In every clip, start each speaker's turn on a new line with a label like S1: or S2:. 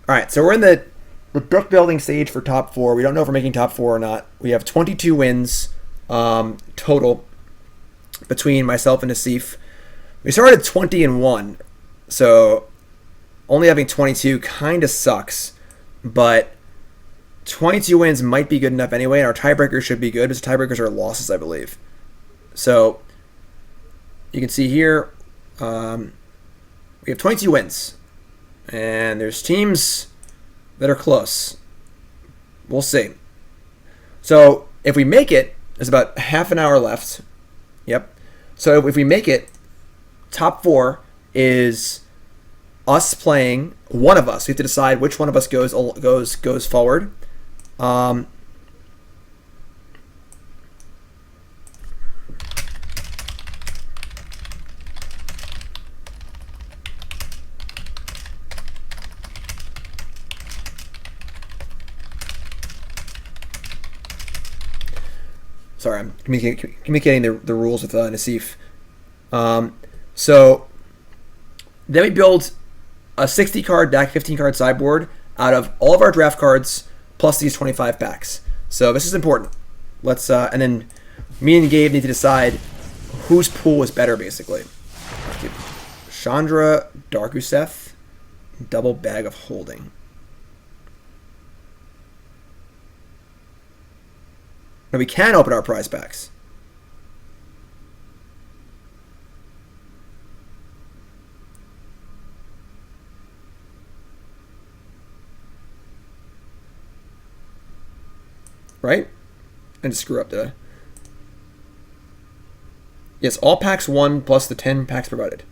S1: All right, so we're in the deck building stage for top four. We don't know if we're making top four or not. We have 22 wins total between myself and Asif. We started 20-1, so only having 22 kind of sucks, but 22 wins might be good enough anyway, and our tiebreakers should be good because tiebreakers are losses, I believe. So you can see here we have 22 wins, and there's teams that are close. We'll see. So if we make it, there's about half an hour left. Yep. So if we make it, top four is us playing one of us. We have to decide which one of us goes forward. Sorry, I'm communicating the rules with Nassif. So then we build a 60 card deck, 15 card sideboard out of all of our draft cards plus these 25 packs. So this is important. Let's and then me and Gabe need to decide whose pool is better, basically. Chandra Darkuseth, double bag of holding. Now we can open our prize packs. Right? I just screw up, did I? Yes, all packs won plus the 10 packs provided.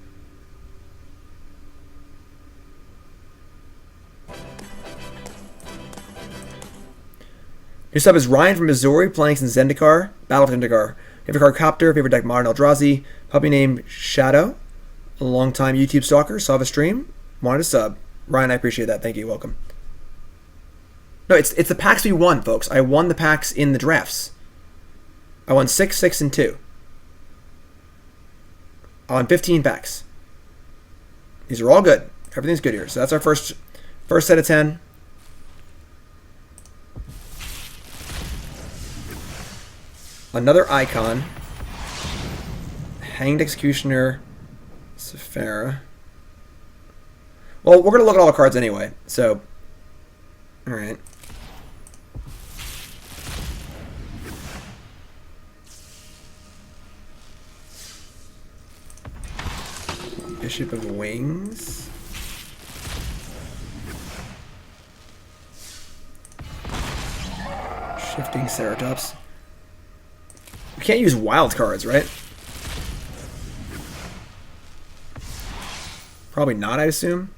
S1: Next up is Ryan from Missouri playing some Zendikar, Battle of Zendikar. Favorite card Copter, favorite deck Modern Eldrazi, puppy named Shadow, a long-time YouTube stalker, saw the stream, wanted to sub. Ryan, I appreciate that. Thank you. Welcome. No, it's the packs we won, folks. I won the packs in the drafts. I won 6, 6, and 2. I won 15 packs. These are all good. Everything's good here. So that's our first set of 10. Another icon. Hanged Executioner. Sephara. Well, we're going to look at all the cards anyway. So, alright. Bishop of Wings. Shifting Ceratops. We can't use wild cards, right? Probably not, I assume.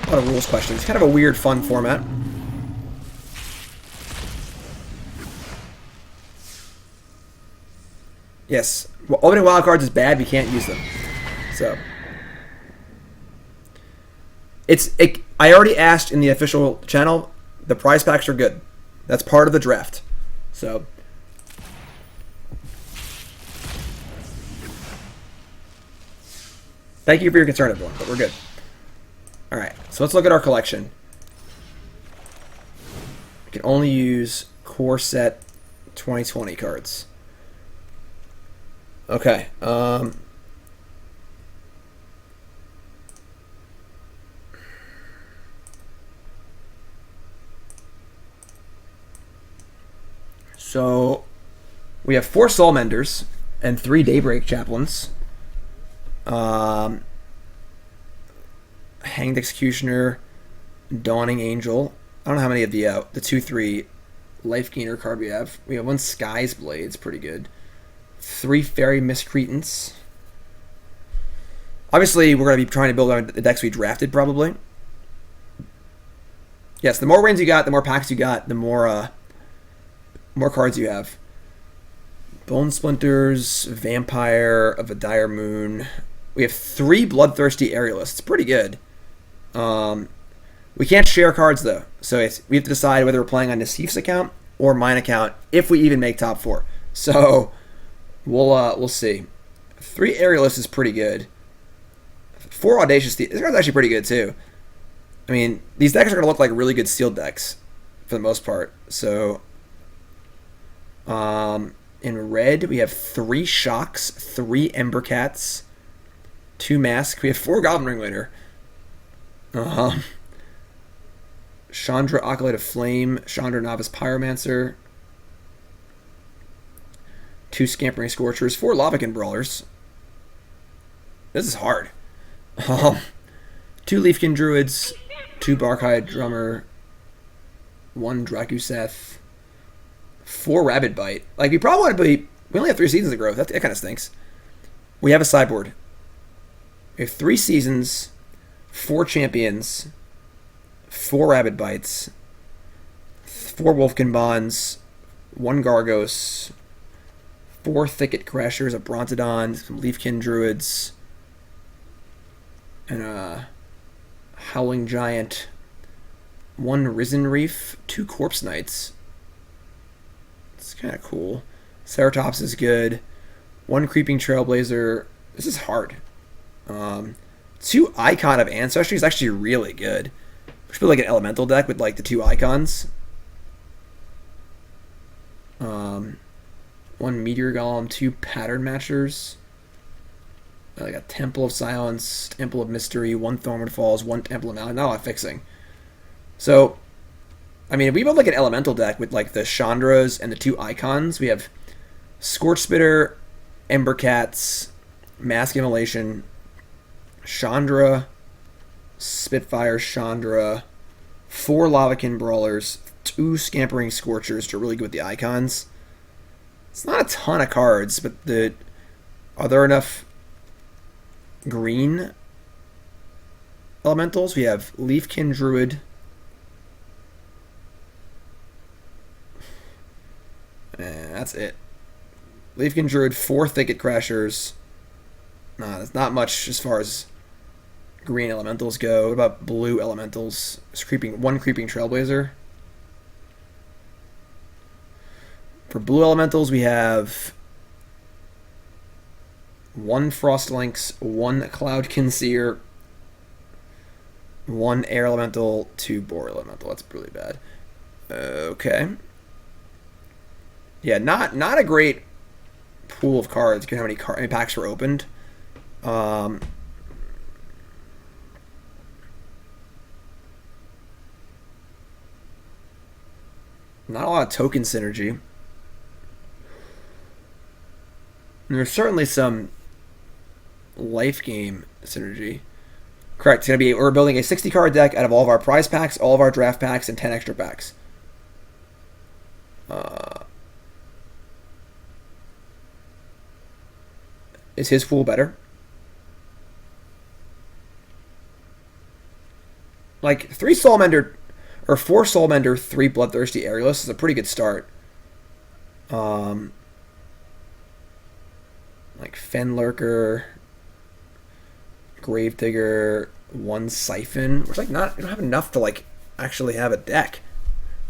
S1: A lot of rules questions. Kind of a weird, fun format. Yes. Well, opening wild cards is bad. We can't use them. So. I already asked in the official channel. The prize packs are good. That's part of the draft. So. Thank you for your concern, everyone, but we're good. Alright, so let's look at our collection. We can only use core set 2020 cards. Okay. So we have 4 Soulmenders and 3 Daybreak Chaplains. Hanged Executioner, Dawning Angel. I don't know how many of the 2/3 Life Gainer card we have. We have 1 Sky's Blade, it's pretty good. 3 Fairy Miscreants. Obviously, we're going to be trying to build on the decks we drafted, probably. Yes, the more wins you got, the more packs you got, the more cards you have. Bone Splinters, Vampire of a Dire Moon. We have 3 Bloodthirsty Aerialists. Pretty good. We can't share cards though, so we have to decide whether we're playing on Nassif's account or mine account if we even make top 4. So we'll see. 3 Aerialists is pretty good. 4 Audacious Thief. This card's actually pretty good too. I mean, these decks are going to look like really good sealed decks for the most part. So, in red, we have 3 Shocks, 3 Ember Cats, 2 Mask. We have 4 Goblin Ringleader. Chandra, Acolyte of Flame, Chandra, Novice Pyromancer, 2 Scampering Scorchers, 4 Lavakin Brawlers. This is hard. 2 Leafkin Druids, 2 Barkhide Drummer, 1 Drakuseth, 4 Rabid Bite. Like, we probably want to be... We only have 3 seasons of growth. That kind of stinks. We have a sideboard. We have 3 seasons, 4 champions, 4 Rabid Bites, 4 Wolfkin Bonds, 1 Gargos, 4 Thicket Crashers, a Brontodon, some Leafkin Druids, and a Howling Giant, 1 Risen Reef, 2 Corpse Knights. It's kind of cool. Ceratops is good. 1 Creeping Trailblazer. This is hard. 2 Icon of Ancestry is actually really good. We should put like an elemental deck with like the 2 icons. 1 Meteor Golem, 2 Pattern Matchers. Like a Temple of Silence, Temple of Mystery, 1 Thornwood Falls, 1 Temple of Mallet. Not a lot of fixing. So, I mean, if we build like an elemental deck with like the Chandras and the 2 icons, we have Scorch Spitter, Ember Cats, Mask Immolation, Chandra, Spitfire Chandra, 4 Lavakin Brawlers, 2 Scampering Scorchers to really go with the icons. It's not a ton of cards, but are there enough green elementals? We have Leafkin Druid. That's it. Leafkin Druid, 4 Thicket Crashers. That's not much as far as green elementals go. What about blue elementals? It's 1 Creeping Trailblazer. For blue elementals, we have 1 Frostlynx, 1 Cloudkin Seer, 1 Air Elemental, 2 Boar Elemental. That's really bad. Okay. Yeah, not a great pool of cards given how many packs were opened. Not a lot of token synergy. And there's certainly some life game synergy. Correct. It's gonna be we're building a 60 card deck out of all of our prize packs, all of our draft packs, and 10 extra packs. Is his pool better? Like 3 Soulmender or 4 Soulmender, 3 Bloodthirsty Aerialists is a pretty good start. Like Fenlurker, Gravedigger, 1 Siphon. It's like we don't have enough to like actually have a deck.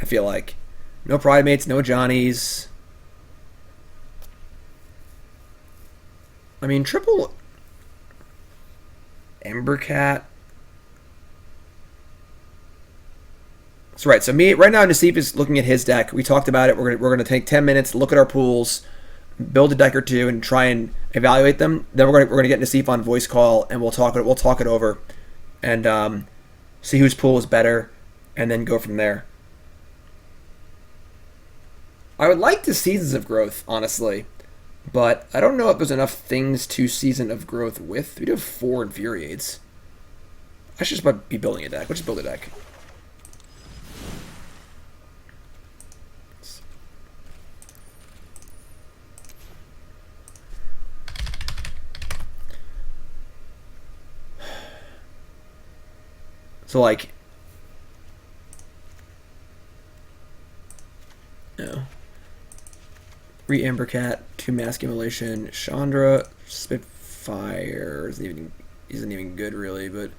S1: I feel like no Pridemates, no Johnnies. I mean, triple Embercat. That's right. So right now, Nassif is looking at his deck. We talked about it. We're gonna take 10 minutes, look at our pools, build a deck or 2, and try and evaluate them. Then we're gonna get Nassif on voice call, and we'll talk it over, and see whose pool is better, and then go from there. I would like the Seasons of Growth, honestly, but I don't know if there's enough things to Season of Growth with. We do have 4 Infuriates. I should just be building a deck. Let's just build a deck. So, like, 3 Embercat, 2 Mask Immolation, Chandra, Spitfire isn't even good really, but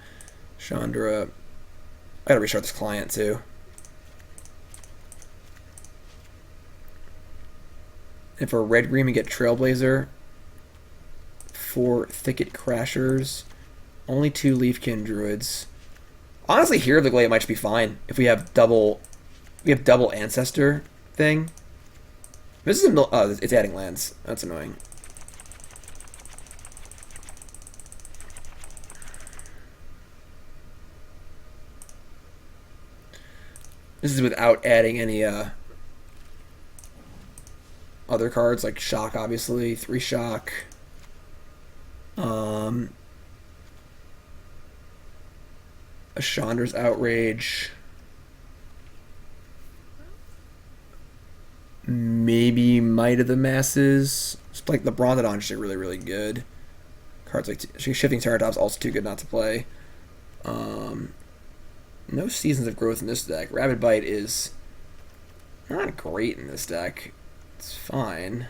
S1: Chandra. I gotta restart this client too. And for red green we get Trailblazer, 4 Thicket Crashers, only 2 Leafkin Druids. Honestly, here the Glade might just be fine if we have double Ancestor thing. This is it's adding lands. That's annoying. This is without adding any other cards like Shock, obviously 3 Shock. A Chandra's Outrage. Maybe Might of the Masses. It's like the Bronzodon is really, really good. Cards like Shifting Ceratop's also too good not to play. No Seasons of Growth in this deck. Rabid Bite is not great in this deck. It's fine.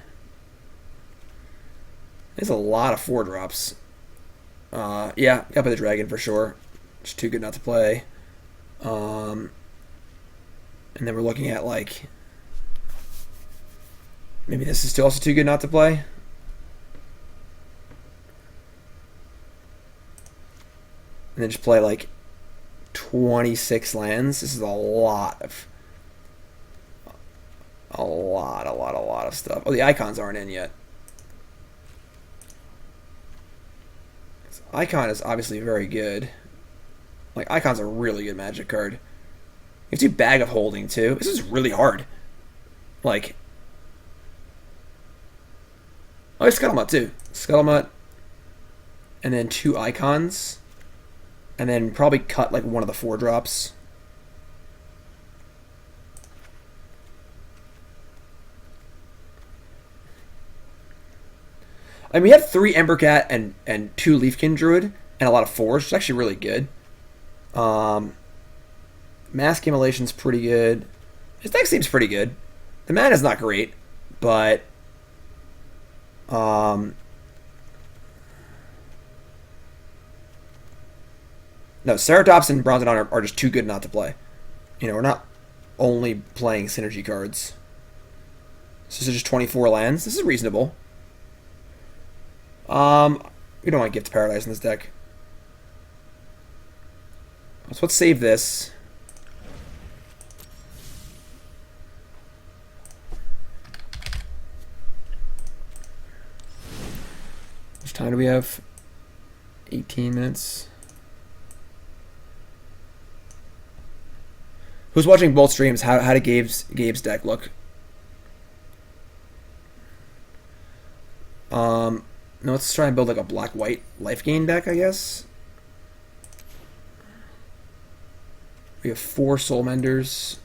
S1: There's a lot of 4-drops. Yeah, gotta play the Dragon for sure. It's too good not to play. And then we're looking at like maybe this is also too good not to play. And then just play like 26 lands. This is a lot of stuff. Oh, the icons aren't in yet. Icon is obviously very good. Like, Icon's a really good Magic card. Gives you Bag of Holding, too. This is really hard. Like... Oh, Scuttlemutt, too. Scuttlemutt. And then 2 Icons. And then probably cut, like, one of the 4-drops. I mean, we have 3 Embercat and 2 Leafkin Druid. And a lot of 4s. It's actually really good. Mask Immolation's pretty good. His deck seems pretty good. The mana's not great, but no, Ceratops and Bronzodon are just too good not to play. You know, we're not only playing synergy cards. So this is just 24 lands. This is reasonable. We don't want Gift of Paradise in this deck. So let's save this. How much time do we have? 18 minutes. Who's watching both streams? How did Gabe's deck look? No, let's try and build like a black-white life gain deck, I guess. We have 4 Soul Menders.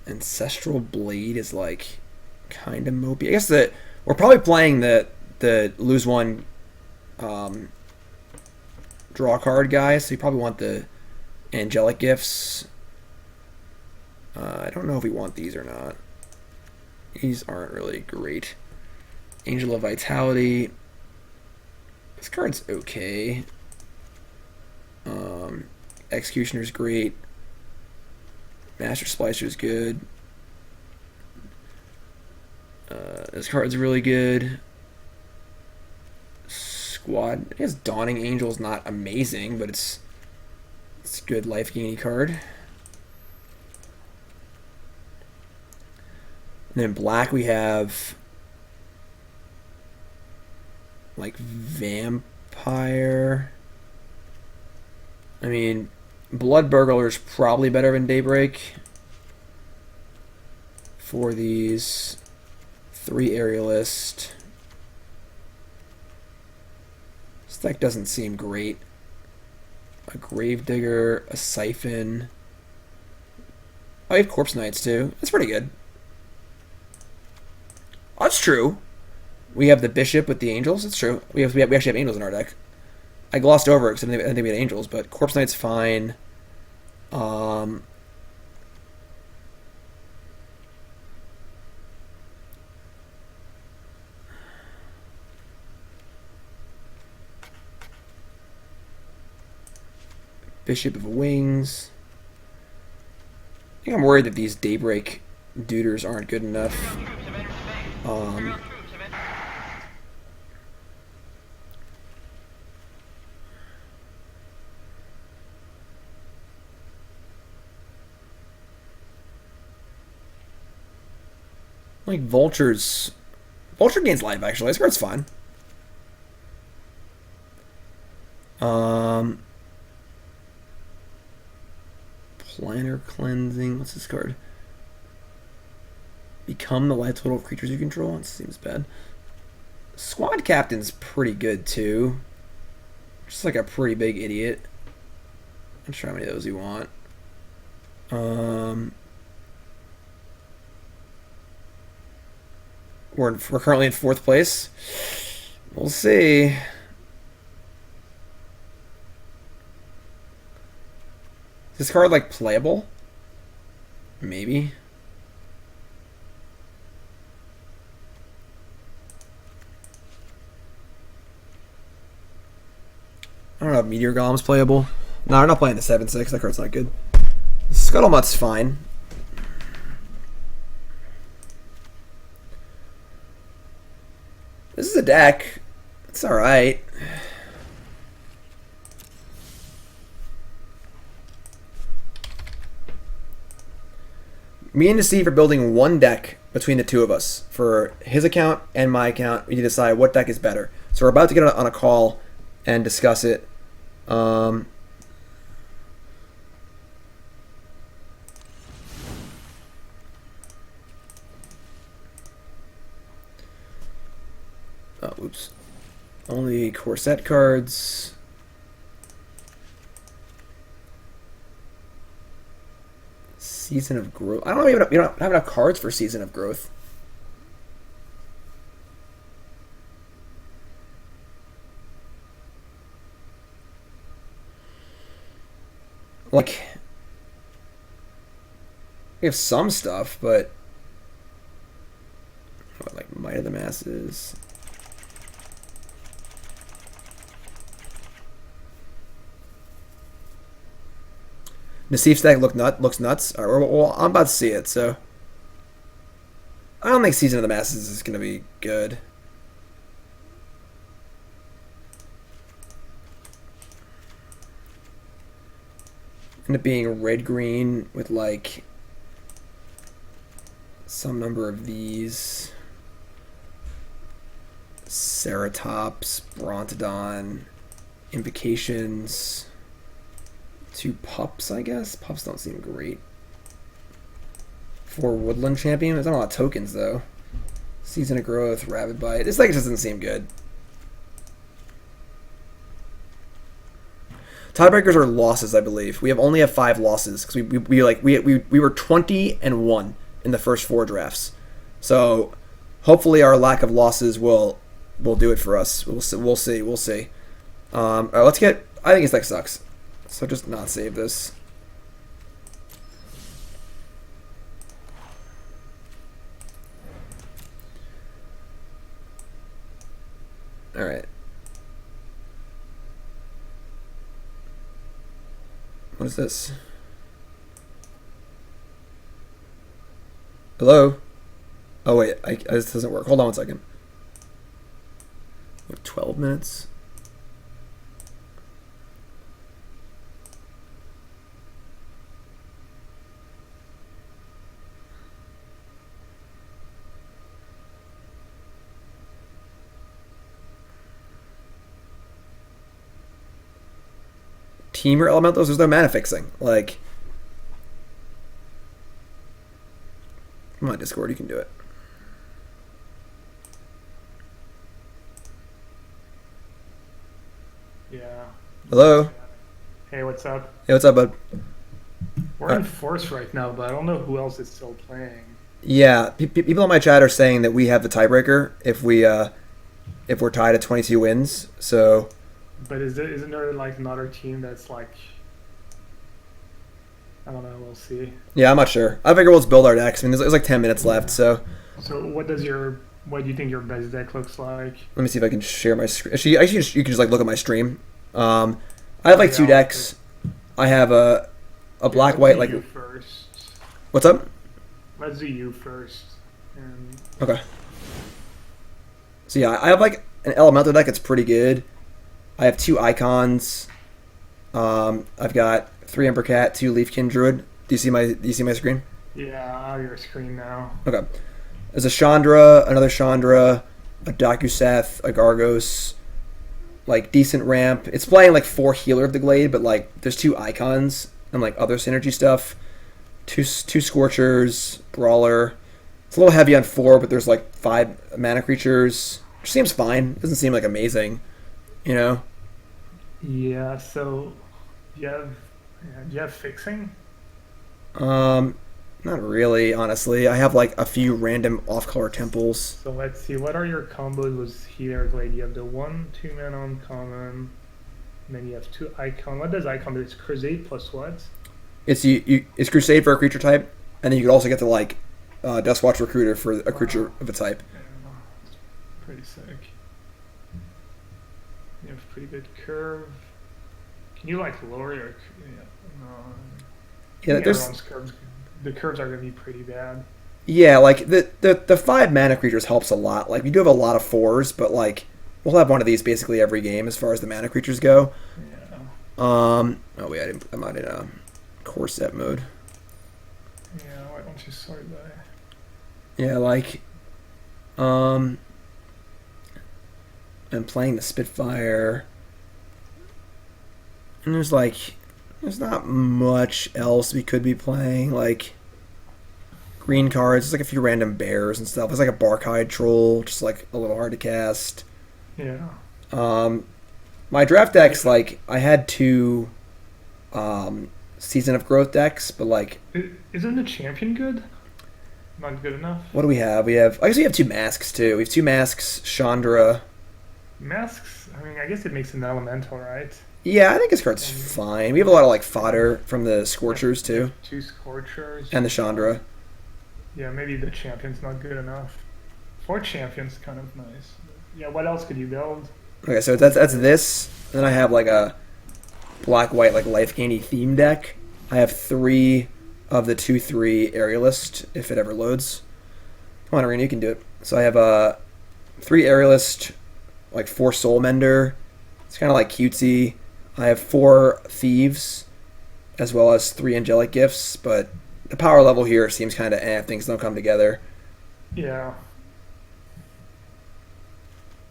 S1: Ancestral Blade is like kind of mopey. I guess that we're probably playing the lose one draw card guy, so you probably want the Angelic Gifts. I don't know if we want these or not. These aren't really great. Angel of Vitality. This card's okay. Executioner's great. Master Splicer's good. This card's really good. Squad. I guess Dawning Angel's not amazing, but it's a good life gainy card. And then black we have like Vampire. I mean, Blood Burglar's probably better than Daybreak. For these 3 Aerialist. This deck doesn't seem great. A Gravedigger, a Siphon. Oh, you have Corpse Knights too. That's pretty good. That's true. We have the Bishop with the Angels. That's true. We actually have Angels in our deck. I glossed over it because I didn't think we had angels, but Corpse Knight's fine. Bishop of Wings. I think I'm worried that these Daybreak Duders aren't good enough. Like Vultures. Vulture gains life, actually. This card's fine. Planner Cleansing. What's this card? Become the life total of creatures you control. It seems bad. Squad Captain's pretty good, too. Just like a pretty big idiot. I'm sure how many of those you want. We're currently in 4th place. We'll see. Is this card like playable? Maybe. I don't know if Meteor Golem's playable. No, I'm not playing the 7/6. That card's not good. Scuttlemutt's fine. This is a deck. It's alright. Me and Steve are building one deck between the two of us. For his account and my account, we need to decide what deck is better. So we're about to get on a call and discuss it. Oops. Only Corset cards. Season of Growth. I don't know. We don't have enough cards for Season of Growth. Like, we have some stuff, but what, like Might of the Masses. Nassif's deck looks nuts. All right, well, I'm about to see it, so I don't think Season of the Masses is going to be good. End up being red-green with like some number of these. Ceratops, Brontodon, Invocations. 2 pups, I guess. Pups don't seem great. 4 Woodland Champion. There's not a lot of tokens, though. Season of Growth, Rabid Bite. This just doesn't seem good. Tiebreakers are losses, I believe. We only have 5 losses because we were 20-1 in the first 4 drafts. So hopefully our lack of losses will do it for us. We'll see. All right, let's get. I think his deck sucks. So just not save this. Alright. What is this? Hello? Oh wait, this doesn't work. Hold on one second. We have 12 minutes. Teamer elementals, there's no mana fixing. Like, come on, Discord, you can do it.
S2: Yeah.
S1: Hello?
S2: Hey, what's up?
S1: Hey, what's up, bud?
S2: We're in force right now, but I don't know who else is still playing.
S1: Yeah, people in my chat are saying that we have the tiebreaker if we're tied at 22 wins. So
S2: But isn't there like another team that's like I don't know. We'll see.
S1: Yeah, I'm not sure. I figure we'll just build our decks. I mean, there's like 10 minutes left,
S2: Yeah.
S1: so
S2: So what do you think your best deck looks like?
S1: let me see if I can share my screen. Actually, you can just like look at my stream. I have like
S2: Yeah,
S1: two decks. I have a
S2: yeah,
S1: black
S2: let's
S1: white
S2: do
S1: like
S2: you first.
S1: what's up?
S2: Let's do you first. And
S1: Okay. So yeah, I have like an elemental deck. It's pretty good. I have two icons. I've got three Emperor Cat, two Leafkin Druid. Do you see my screen?
S2: yeah, out of your screen now.
S1: Okay. There's a Chandra, another Chandra, a Dakuseth, a Gargos, like decent ramp. It's playing like 4 Healer of the Glade, but like there's two icons and like other synergy stuff. Two Scorchers, Brawler. It's a little heavy on 4, but there's like 5 mana creatures, which seems fine. Doesn't seem like amazing, you know.
S2: Yeah. So, do you have do you have fixing?
S1: Um, Not really, honestly. I have like a few random off-color temples.
S2: So let's see. What are your combos with Healer Glade? You have the 1/2 mana uncommon. And then you have 2 icon. What does icon do? It's Crusade plus what?
S1: It's Crusade for a creature type, and then you could also get to like Dustwatch Recruiter for a creature of a type.
S2: Yeah, it's pretty sick. You have pretty good curve. Can you like lower your? Yeah, no. I
S1: Yeah,
S2: think
S1: there's
S2: everyone's curves. The curves are gonna be pretty bad.
S1: yeah, like the 5 mana creatures helps a lot. Like we do have a lot of 4s, but like we'll have one of these basically every game as far as the mana creatures go.
S2: Yeah.
S1: Oh wait, I'm not in a core set mode.
S2: Yeah. Why don't you sort by?
S1: Yeah, like um I'm playing the Spitfire, and there's not much else we could be playing. Like green cards, there's like a few random bears and stuff. There's like a Barkhide Troll, just like a little hard to cast.
S2: Yeah.
S1: Um, my draft decks, like I had 2 Season of Growth decks, but like
S2: Isn't the champion good? Not good enough.
S1: what do we have? I guess we have 2 masks too. We have 2 masks, Chandra.
S2: Masks. I mean, I guess it makes an elemental, right?
S1: Yeah, I think his card's
S2: And
S1: fine. We have a lot of like fodder from the Scorchers too,
S2: 2 Scorchers.
S1: and the Chandra.
S2: Yeah, maybe the champion's not good enough. 4 champions kind of nice. Yeah, what else could you build?
S1: Okay, so that's this. And then I have like a black white like life gainy theme deck. I have 3 of the 2/3 aerialist if it ever loads. Come on, Arena, you can do it. So I have 3 aerialist, like 4 soul mender. It's kind of like cutesy. I have 4 thieves, as well as 3 angelic gifts. But the power level here seems kind of if things don't come together.
S2: Yeah.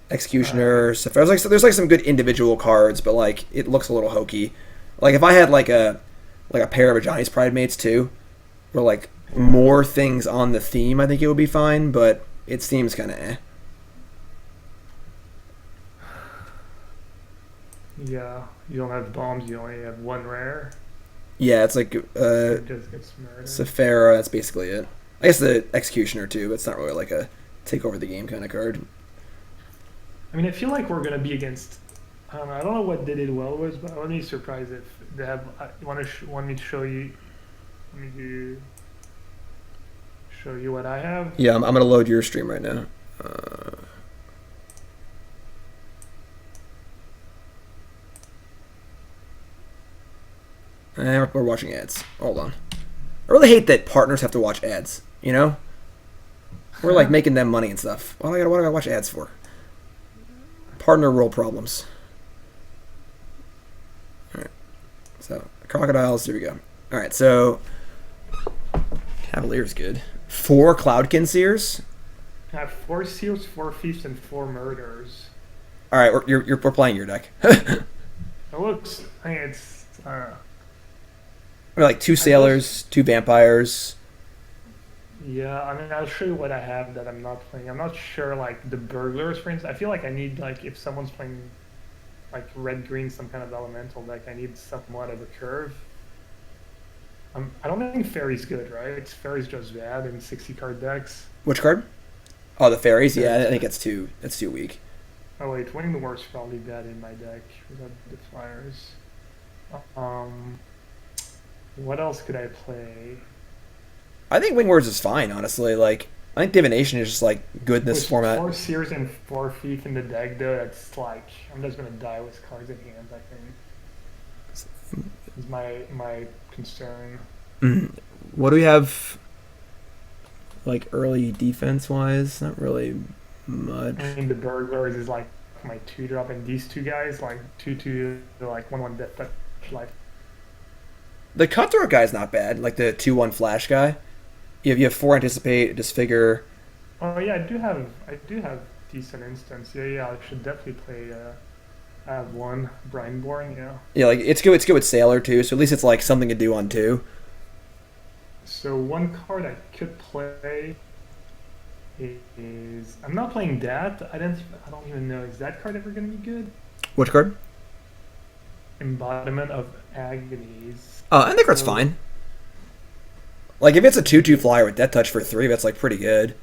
S1: Executioner, Sapphire. There's like some good individual cards, but like it looks a little hokey. Like if I had like a pair of Ajani's Pride Mates too, or like more things on the theme, I think it would be fine. But it seems kind of
S2: Yeah. You don't have bombs. You only have 1 rare.
S1: Yeah, it's like
S2: It just gets murdered.
S1: Saphira. That's basically it. I guess the Executioner too, but it's not really like a take over the game kind of card.
S2: I mean, I feel like we're gonna be against. I don't know what they did well was, but I wouldn't be surprised if they have. Want me to show you? Let me show you what I have.
S1: Yeah, I'm gonna load your stream right now. We're watching ads. Hold on. I really hate that partners have to watch ads. You know, we're like making them money and stuff. What do I gotta watch ads for? Partner role problems. All right. So crocodiles. Here we go. All right. So Cavalier's good. 4 Cloudkin Seers.
S2: I have 4 seals, 4 thieves, and 4 murders.
S1: All right, we're playing your deck.
S2: It looks. I think it's.
S1: We're like 2 sailors, 2 vampires.
S2: Yeah, I mean, I'll show you what I have that I'm not playing. I'm not sure, like, the burglars, for instance. I feel like I need, like, if someone's playing, like, red-green, some kind of elemental deck, I need somewhat of a curve. I don't think Fairy's good, right? Fairy's just bad in 60-card decks.
S1: Which card? Oh, the fairies. Yeah, I think it's too weak.
S2: Oh wait, winning the war is probably bad in my deck without the flyers. Um, what else could I play?
S1: I think Wing Words is fine, honestly. Like, I think Divination is just like good in this
S2: With
S1: format.
S2: 4 Seers and 4 Thief in the deck, though, that's like I'm just gonna die with cards in hand. I think is my concern.
S1: Mhm. What do we have? Like early defense wise, not really much.
S2: I mean, the burglars is like my 2 drop, and these two guys like 2/2, like 1/1 death touch life.
S1: The cutthroat guy's not bad. Like the 2/1 flash guy. You have 4 anticipate, disfigure.
S2: Oh yeah, I do have decent instance. Yeah, I should definitely play. I have one Brineborn. Yeah.
S1: Yeah, like it's good. It's good with Sailor too. So at least it's like something to do on 2.
S2: So one card I could play is I'm not playing that. I don't even know. Is that card ever gonna be good?
S1: Which card?
S2: Embodiment of Agonies.
S1: I think that's
S2: So
S1: fine. Like if it's a 2/2 flyer with Death Touch for 3, that's like pretty good.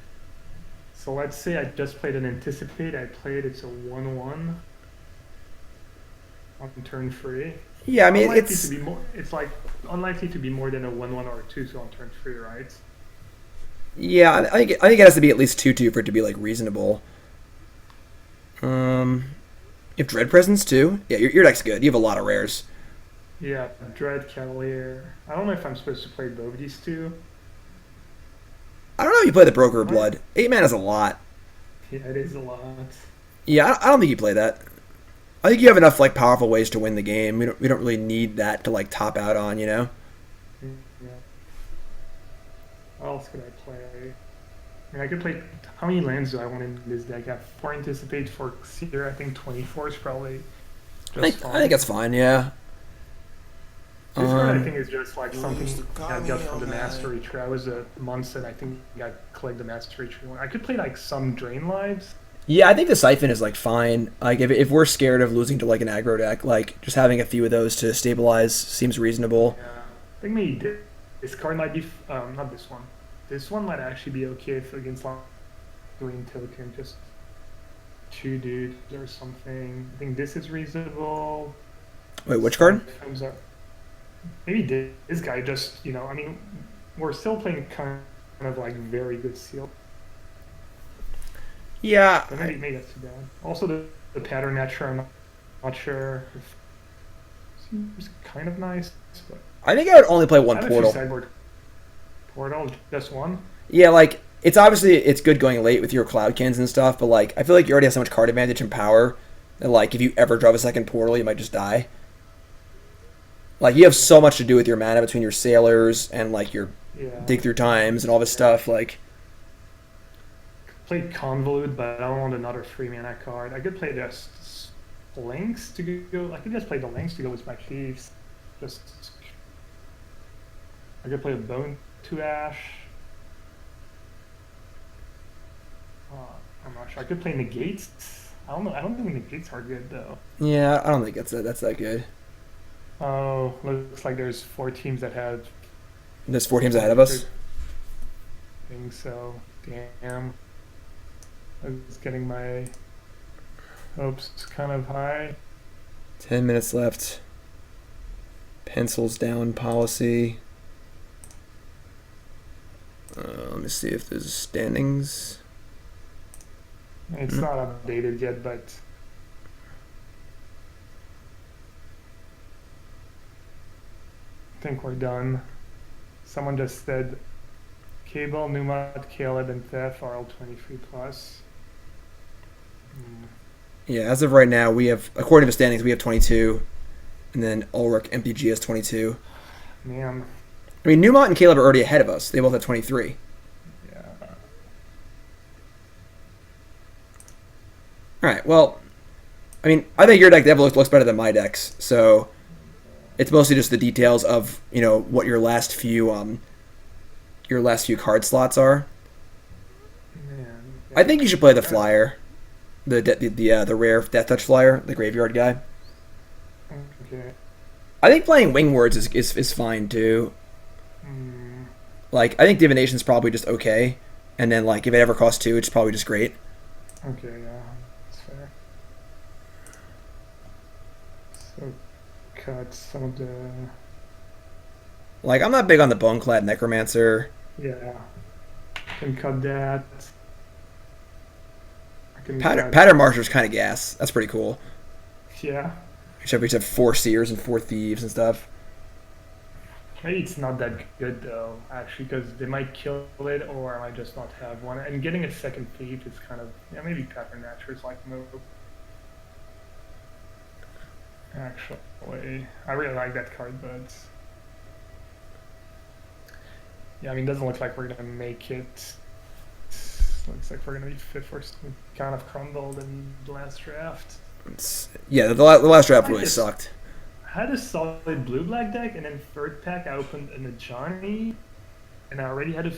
S2: so let's say I just played an Anticipate. I played it's a 1/1 on turn 3.
S1: Yeah, I mean
S2: Unlikely to
S1: it's
S2: be more. It's like unlikely to be more than a 1/1 or a 2/2 on turn 3, right?
S1: yeah. I think it has to be at least 2/2 for it to be like reasonable. You have Dread Presence too. Yeah, your deck's good. You have a lot of rares.
S2: Yeah, Dread Cavalier. I don't know if I'm supposed to play both of these two.
S1: I don't know if you play the Broker of
S2: What?
S1: Blood. 8 mana is a lot.
S2: Yeah, it is a lot.
S1: Yeah, I don't think you play that. I think you have enough like powerful ways to win the game. We don't really need that to like top out on, you know.
S2: Yeah. What else could I play? I mean, I could play. How many lands do I want in this deck? I have 4 Anticipate, 4 Seer. I think 24 is probably just fine.
S1: I think that's fine. Yeah.
S2: This card I
S1: Um,
S2: think is just like something I got from the Mastery Tree. I was a Munson. I think I collected the Mastery Tree one. I could play like some Drain Lives.
S1: yeah, I think the Siphon is like fine. Like if we're scared of losing to like an aggro deck, like just having a few of those to stabilize seems reasonable.
S2: Yeah. I think maybe this card might be not this one. This one might actually be okay if against like green token, just 2 dudes or something. I think this is reasonable.
S1: Wait, which card?
S2: Comes up. Maybe this guy just, I mean, we're still playing kind of like very good seal.
S1: Yeah,
S2: But maybe that's too bad. Also, the pattern matcher, I'm not sure. If, seems kind of nice, but
S1: I think I would only play
S2: I
S1: one
S2: have a few
S1: portal.
S2: sideboard portal, just one.
S1: Yeah, like it's good going late with your Cloudkins and stuff, but like I feel like you already have so much card advantage and power that like if you ever drop a second portal, you might just die. Like you have so much to do with your mana between your sailors and like your
S2: Yeah.
S1: dig through times and all this stuff. Like
S2: Played Convolute, but I don't want another 3 mana card. I could play just Lynx to go. I could just play the Lynx to go with my Chiefs. Just I could play a Bone to Ash. I'm not sure. I could play Negates. I don't know. I don't think Negates are good though.
S1: yeah, I don't think that's that good.
S2: Oh, looks like there's 4 teams that have.
S1: There's 4 teams ahead of us.
S2: I think so. Damn. I was getting my hopes kind of high.
S1: 10 minutes left. Pencils down policy. Let me see if there's standings.
S2: It's not updated yet, but I think we're done. Someone just said Cable, Numat, Caleb, and Theft are all 23 plus.
S1: Yeah, as of right now, we have, according to the standings, we have 22, and then Ulrich MTG has 22.
S2: Man,
S1: I mean, Newmont and Caleb are already ahead of us. They both have 23.
S2: yeah.
S1: All right. Well, I mean, I think your deck definitely looks better than my decks. So it's mostly just the details of what your last few card slots are.
S2: Man,
S1: I think you should play the flyer, the rare Death Touch flyer, the graveyard guy.
S2: okay.
S1: I think playing Wing Words is fine too. Like I think Divination's probably just okay, and then like if it ever costs 2, it's probably just great.
S2: Okay, yeah, that's fair. cut some of the.
S1: Like, I'm not big on the Boneclad Necromancer.
S2: Yeah. I can cut that. I can cut.
S1: Pattern Marsher's kind of gas. That's pretty cool.
S2: Yeah.
S1: Except we just have 4 Seers and 4 Thieves and stuff.
S2: Maybe it's not that good though, actually, because they might kill it, or I might just not have one. And getting a second thief is kind of, yeah, maybe Pattern Matcher is like move. Actually, I really like that card, but yeah, I mean, it doesn't look like we're gonna make it. Looks like we're gonna be fifth or something. Kind of crumbled in the last draft.
S1: Yeah, the last draft really sucked.
S2: I had a solid blue-black deck, and then third pack I opened a Johnny, and I already had a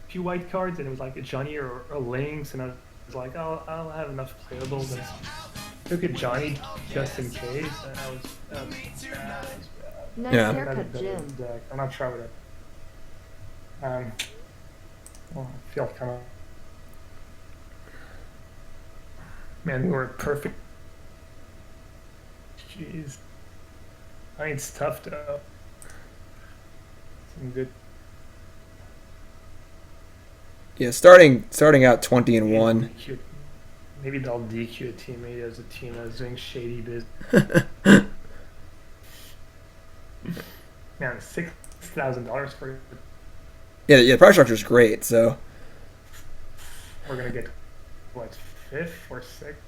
S2: few white cards, and it was like a Johnny or a Lynx, and I was like, oh, I'll have enough playables. And took a Johnny just in case, and I was bad.
S3: Nice
S1: Yeah.
S3: haircut, Jim.
S2: Deck. I'm not sure with it. Well, I feel kind of. Man, we were perfect. Jeez. I mean, it's tough though. Some good.
S1: Yeah, starting out 20-1.
S2: Maybe they'll DQ a teammate as a team that's doing shady business. Man, $6,000 for it.
S1: Yeah, the price structure is great. So
S2: We're gonna get what, fifth or sixth?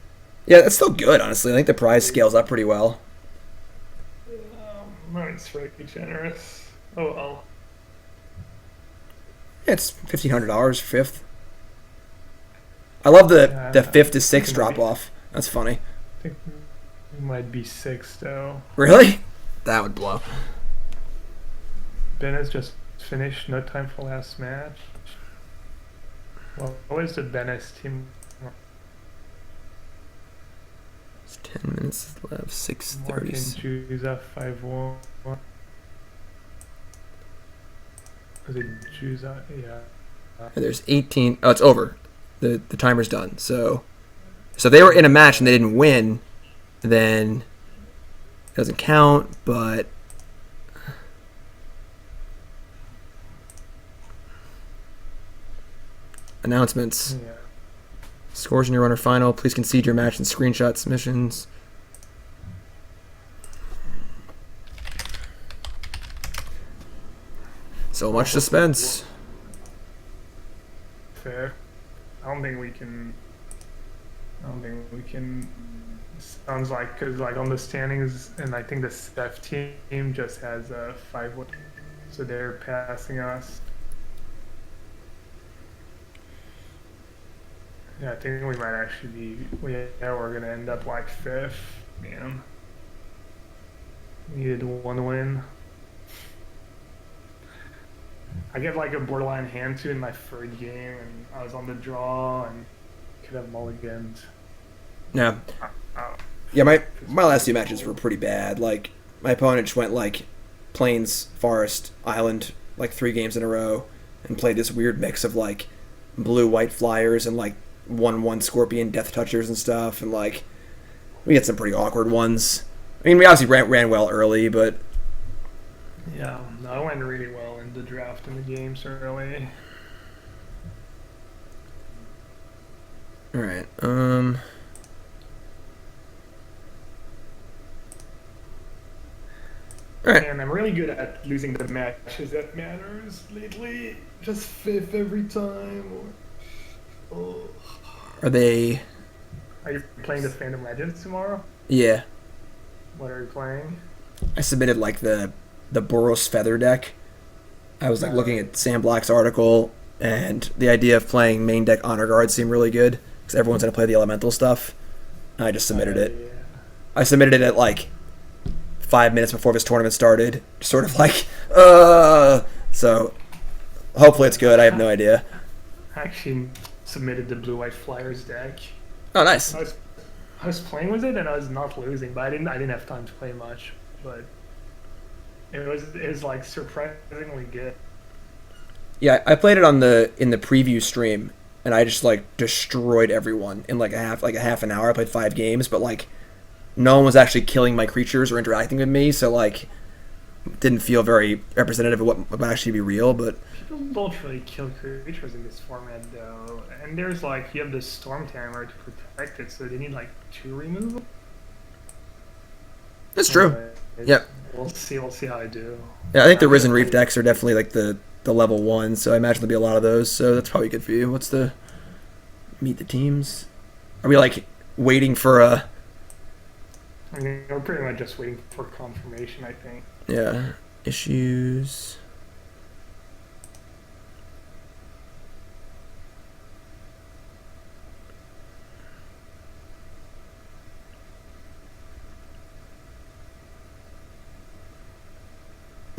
S1: yeah, that's still good. Honestly, I think the prize scales up pretty well.
S2: It's really generous. Oh well.
S1: Yeah, it's $1,500 fifth. I love the 5th to 6th drop off. That's funny.
S2: I think we might be sixth though.
S1: Really? That would blow.
S2: Ben has just finished. No time for last match. Well, what is the Bennis team?
S1: It's 10 minutes left. 6:30.
S2: Juza 5-1. Was it Juza? Yeah.
S1: There's 18. Oh, it's over. The timer's done. So if they were in a match and they didn't win, then it doesn't count. But announcements.
S2: Yeah.
S1: Scores in your runner final. Please concede your match and screenshot submissions. So much suspense.
S2: Fair. I don't think we can. Sounds like, because like on the standings, and I think the Steph team just has a 5-1, so they're passing us. Yeah, I think we might actually be. We're gonna end up like fifth. Man, needed one win. I get like a borderline hand to in my third game, and I was on the draw and could have mulliganed.
S1: Yeah. Yeah, my last 2 matches were pretty bad. Like, my opponent just went like Plains, Forest, Island, like 3 games in a row, and played this weird mix of like blue-white flyers and like 1/1 Scorpion Death Touchers and stuff, and like we had some pretty awkward ones. I mean, we obviously ran well early, but
S2: Yeah, no, I went really well in the draft and the games early.
S1: all right. All right.
S2: And I'm really good at losing the matches that matters lately. Just fifth every time. Oh.
S1: Are they?
S2: Are you playing the Phantom Legends tomorrow?
S1: Yeah.
S2: What are you playing?
S1: I submitted like the Boros Feather deck. I was like looking at Sam Black's article, and the idea of playing main deck Honor Guard seemed really good because everyone's gonna play the elemental stuff. And I just submitted it.
S2: Yeah.
S1: I submitted it at like 5 minutes before this tournament started, sort of like, so hopefully it's good. I have no idea.
S2: I actually submitted the Blue-White Flyers deck.
S1: Oh, nice.
S2: I was playing with it and I was not losing, but I didn't have time to play much. But it was like surprisingly good.
S1: Yeah, I played it in the preview stream, and I just like destroyed everyone in like a half an hour. I played 5 games, but like no one was actually killing my creatures or interacting with me, so like didn't feel very representative of what might actually be real. But
S2: People don't really kill creatures in this format though, and there's like you have the Storm Hammer to protect it, so they need like 2 removal.
S1: it's true.
S2: Anyways,
S1: Yep.
S2: We'll see how I do.
S1: Yeah, I think the
S2: I'm
S1: Risen
S2: gonna
S1: Reef
S2: play-
S1: decks are definitely like the level 1, so I imagine there'll be a lot of those. So that's probably good for you. What's the meet the teams? Are we like waiting for a
S2: I mean, we're pretty much just waiting for confirmation, I think.
S1: issues?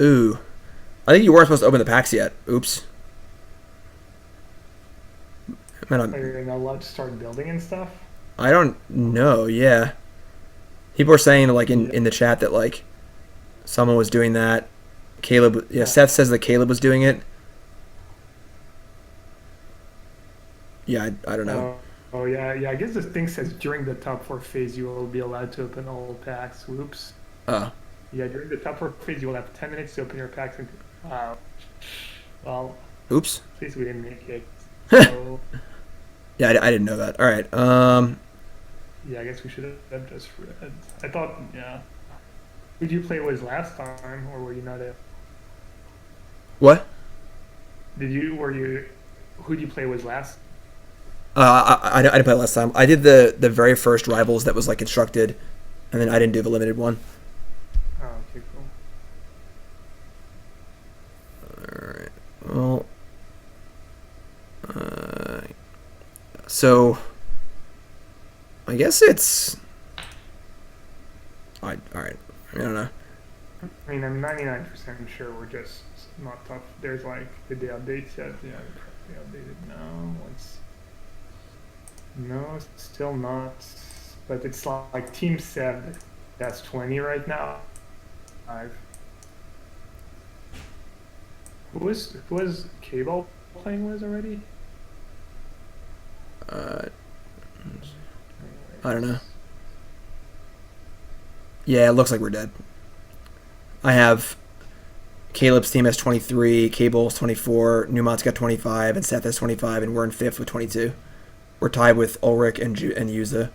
S1: Ooh, I think you weren't supposed to open the packs yet. Oops. Man,
S2: You're not allowed to start building and stuff.
S1: I don't know. Yeah, people are saying like in the chat that like someone was doing that. Caleb, yeah, Seth says that Caleb was doing it. Yeah, I don't know.
S2: Oh yeah, yeah. I guess this thing says during the top 4 phase you will be allowed to open all packs. Whoops.
S1: Oh,
S2: Yeah, during the top 4 phase you will have 10 minutes to open your packs. And, well,
S1: oops.
S2: at least we didn't make it. So,
S1: Yeah, I didn't know that. All right.
S2: yeah, I guess we should have just read. I thought, yeah. Who did you play with last time, or were you not a?
S1: What?
S2: Who did you play with last?
S1: I didn't play last time. I did the very first Rivals that was like constructed, and then I didn't do the limited one.
S2: Oh, okay, cool.
S1: All right. Well, so I guess it's. All right. I don't know.
S2: I mean, I'm 99% sure we're just not tough. There's like, did they update yet? Yeah, they updated now. No, still not. But it's like Team 7, that's 20 right now. 5. Who was Cable playing with already?
S1: I don't know. Yeah, it looks like we're dead. I have Caleb's team has 23, Cable's 24, Newmont's got 25, and Seth has 25, and we're in 5th with 22. We're tied with Ulrich and Yuza.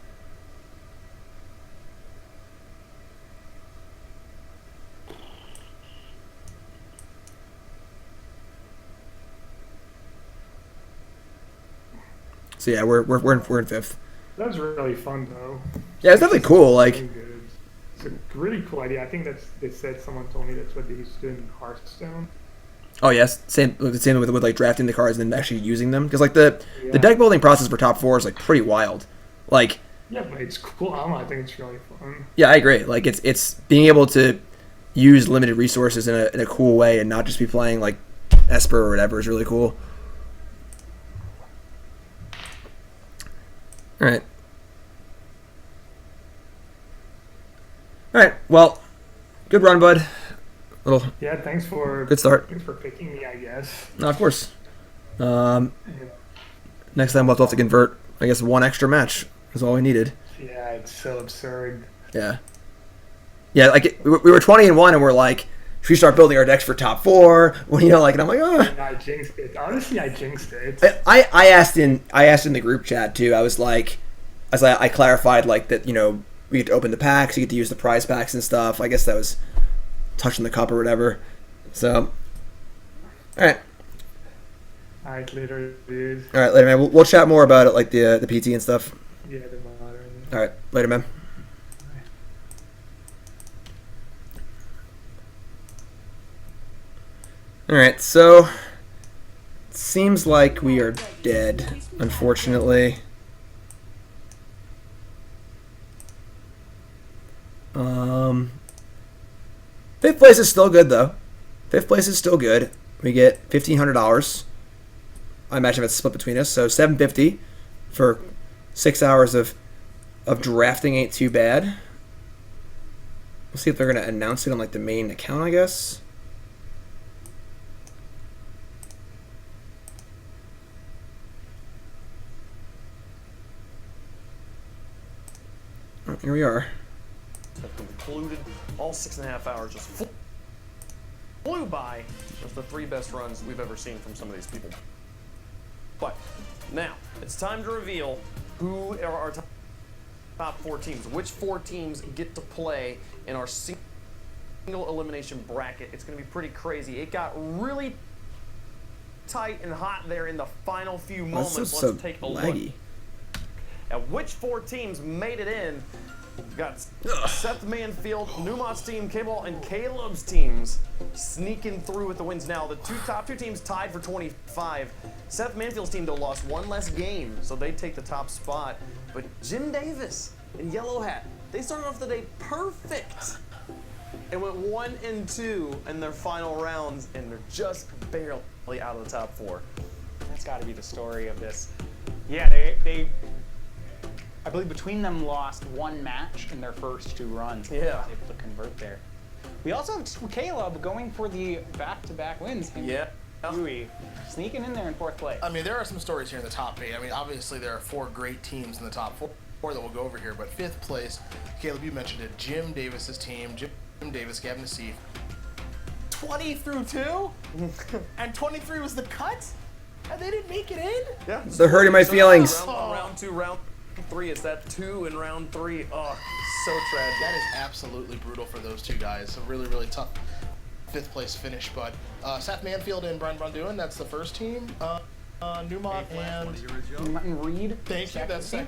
S1: So yeah, we're in 5th.
S2: That was really fun though.
S1: Yeah, it's definitely cool. Like,
S2: Really good. It's a really cool idea. I think they said someone told me that's what they used to do in Hearthstone.
S1: oh yes, same with like drafting the cards and then actually using them, because like the
S2: Yeah.
S1: deck building process for top 4 is like pretty wild. Like,
S2: Yeah, but it's cool. I don't know. I think it's really fun.
S1: yeah, I agree. Like it's being able to use limited resources in a cool way and not just be playing like Esper or whatever is really cool. All right. All right. Well, good run, bud. Little
S2: Yeah, thanks for
S1: good start.
S2: Thanks for picking me. I guess.
S1: No, of course.
S2: Yeah,
S1: Next time we'll have to convert. I guess one extra match is all we needed.
S2: yeah, it's so absurd.
S1: Yeah. Yeah, like we were 20-1, and we're like, should we start building our decks for top 4? Well, you know, like, and I'm like, oh.
S2: And I jinxed it. Honestly, I jinxed it.
S1: I asked in the group chat too. I was like, I clarified like that, you know, we get to open the packs, you get to use the prize packs and stuff. I guess that was touching the cup or whatever. So, all right,
S2: Alright, later, dude.
S1: later, man. We'll chat more about it, like the PT and stuff.
S2: Yeah, the modern.
S1: All right, later, man. All right, so seems like we are dead, unfortunately. Fifth place is still good though. Fifth place is still good. We get $1,500. I imagine it's split between us, so $750 for 6 hours of drafting ain't too bad. We'll see if they're gonna announce it on like the main account, I guess. Oh, here we are.
S3: have concluded. All 6.5 hours just flew by. Just the 3 best runs we've ever seen from some of these people. But now it's time to reveal who are our top 4 teams. Which 4 teams get to play in our single elimination bracket? It's going to be pretty crazy. It got really tight and hot there in the final few moments.
S1: Let's
S3: Let's take a
S1: laggy.
S3: look at which 4 teams made it in. We've got Seth Manfield, Numat's team, K-Ball, and Caleb's teams sneaking through with the wins. Now, the top two teams tied for 25. Seth Manfield's team, though, lost 1 less game, so they take the top spot. But Jim Davis and Yellow Hat, they started off the day perfect and went 1-2 in their final rounds, and they're just barely out of the top 4.
S4: That's got to be the story of this. Yeah, they I believe between them lost 1 match in their first 2 runs.
S3: Yeah.
S4: They were able to convert there. We also have Caleb going for the back-to-back wins.
S3: Yeah.
S4: Huey sneaking in there in 4th place.
S5: I mean, there are some stories here in the top 8. I mean, obviously there are 4 great teams in the top 4 that we'll go over here, but 5th place, Caleb, you mentioned it, Jim Davis's team, Jim Davis, Gavin Nassif. 20 through 2? And 23 was the cut? And they didn't make it in?
S3: Yeah.
S1: They're hurting my feelings.
S3: Round 2, round 3. It's that 2 in round 3. Oh, so tragic.
S5: That is absolutely brutal for those 2 guys. A really, really tough 5th place finish. But Seth Manfield and Brian Von Duin, that's the first team. Newmont and
S4: Reed.
S5: Thank you. That's the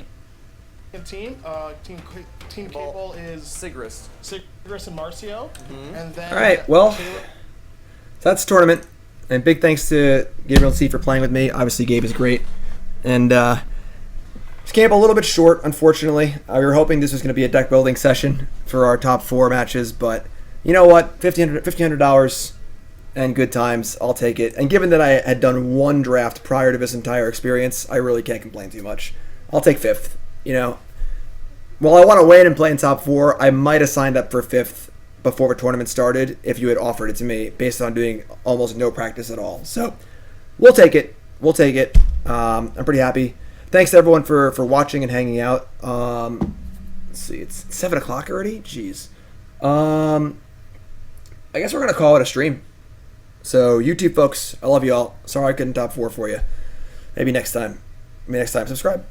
S5: second team. Team Cable is
S3: Sigrist
S5: and Marcio. And then
S1: All right, well, so that's the tournament. And big thanks to Gabriel and Steve for playing with me. Obviously, Gabe is great. And this came up a little bit short, unfortunately. We were hoping this was going to be a deck building session for our top 4 matches, but you know what? $1,500 and good times. I'll take it. And given that I had done 1 draft prior to this entire experience, I really can't complain too much. I'll take 5th. You know, while I want to win and play in top 4, I might have signed up for 5th before the tournament started if you had offered it to me based on doing almost no practice at all. So we'll take it. We'll take it. I'm pretty happy. Thanks to everyone for watching and hanging out. Let's see, it's 7 o'clock already? Jeez. I guess we're going to call it a stream. So YouTube folks, I love you all. Sorry I couldn't top 4 for you. Maybe next time. Subscribe.